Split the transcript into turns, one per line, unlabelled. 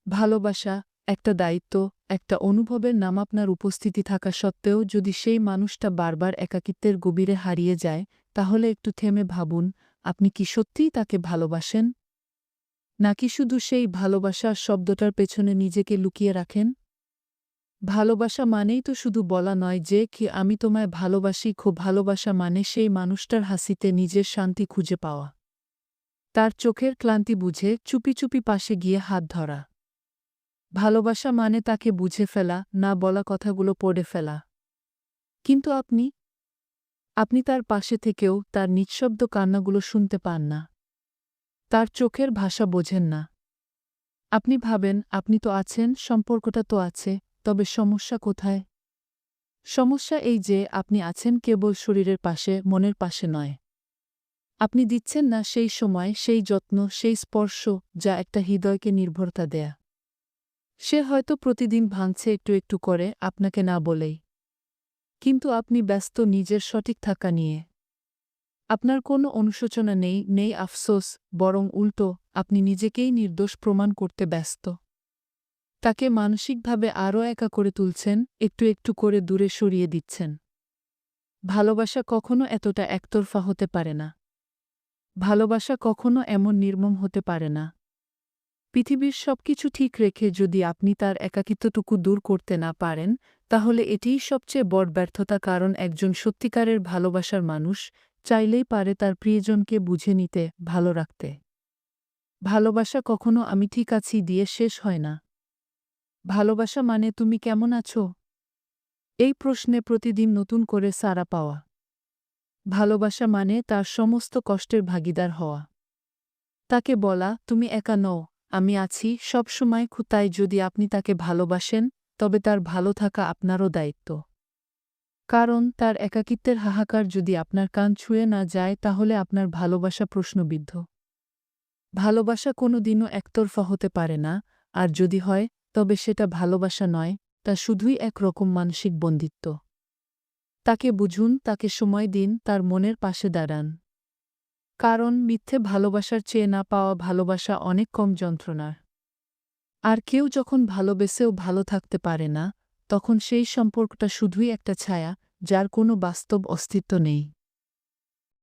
ভালোবাসা, একটা দায়িত্ব, একটা অনুভবের নাম আপনার উপস্থিতি থাকা সত্ত্বেও যদি সেই মানুষটা বারবার একাকিত্বের গভীরে হারিয়ে যায়, তাহলে একটু থেমে ভাবুন, আপনি কি সত্যিই তাকে ভালোবাসেন? নাকি শুধু সেই ভালোবাসা শব্দটার পেছনে নিজেকে লুকিয়ে রাখেন? ভালোবাসা মানেই তো শুধু বলা নয় যে কি আমি তোমায় ভালোবাসি, খুব ভালোবাসা মানে সেই মানুষটার হাসিতে নিজের শান্তি খুঁজে পাওয়া। তার চোখের ক্লান্তি বুঝে চুপি চুপি পাশে গিয়ে হাত ধরা। ভালোবাসা মানে তাকে বুঝে ফেলা, না বলা কথাগুলো পড়ে ফেলা। কিন্তু আপনি তার পাশে থেকেও তার নিঃশব্দ কান্নাগুলো শুনতে পান না। তার চোখের ভাষা বোঝেন না। আপনি ভাবেন আপনি তো আছেন, সম্পর্কটা তো আছে, তবে সমস্যা কোথায়? সমস্যা এই যে আপনি আছেন কেবল শরীরের পাশে, মনের পাশে নয়। আপনি দিচ্ছেন না সেই সময়, সেই যত্ন, সেই স্পর্শ যা একটা হৃদয়কে নির্ভরতা দেয়া। সে হয়তো প্রতিদিন ভাঙছে একটু একটু করে, আপনাকে না বলেই। কিন্তু আপনি ব্যস্ত নিজের সঠিক থাকা নিয়ে। আপনার কোনো অনুশোচনা নেই আফসোস, বরং উল্টো, আপনি নিজেকেই নির্দোষ প্রমাণ করতে ব্যস্ত। তাকে মানসিকভাবে আরও একা করে তুলছেন, একটু একটু করে দূরে সরিয়ে দিচ্ছেন। ভালোবাসা কখনো এতটা একতরফা হতে পারে না। ভালোবাসা কখনো এমন নির্মম হতে পারে না। পৃথিবীর সবকিছু ঠিক রেখে যদি আপনি তার একাকিত্বটুকু দূর করতে না পারেন, তাহলে এটিই সবচেয়ে বড় ব্যর্থতা, কারণ একজন সত্যিকারের ভালোবাসার মানুষ চাইলেই পারে তার প্রিয়জনকে বুঝে নিতে, ভালো রাখতে। ভালোবাসা কখনো আমি ঠিক আছি দিয়ে শেষ হয় না। ভালোবাসা মানে তুমি কেমন আছো? এই প্রশ্নে প্রতিদিন নতুন করে সাড়া পাওয়া। ভালোবাসা মানে তার সমস্ত কষ্টের ভাগিদার হওয়া। তাকে বলা, তুমি একা নও, আমি আছি সবসময়। তাই যদি আপনি তাকে ভালোবাসেন, তবে তার ভালো থাকা আপনারও দায়িত্ব। কারণ তার একাকিত্বের হাহাকার যদি আপনার কান ছুঁয়ে না যায়, তাহলে আপনার ভালোবাসা প্রশ্নবিদ্ধ। ভালোবাসা কোনোদিনও একতরফা হতে পারে না, আর যদি হয়, তবে সেটা ভালোবাসা নয়, তা শুধুই একরকম মানসিক বন্দিত্ব। তাকে বুঝুন, তাকে সময় দিন, তার মনের পাশে দাঁড়ান। কারণ মিথ্যে ভালোবাসার চেয়ে না পাওয়া ভালোবাসা অনেক কম যন্ত্রণার। আর কেউ যখন ভালোবেসেও ভালো থাকতে পারে না, তখন সেই সম্পর্কটা শুধুই একটা ছায়া, যার কোনো বাস্তব অস্তিত্ব নেই।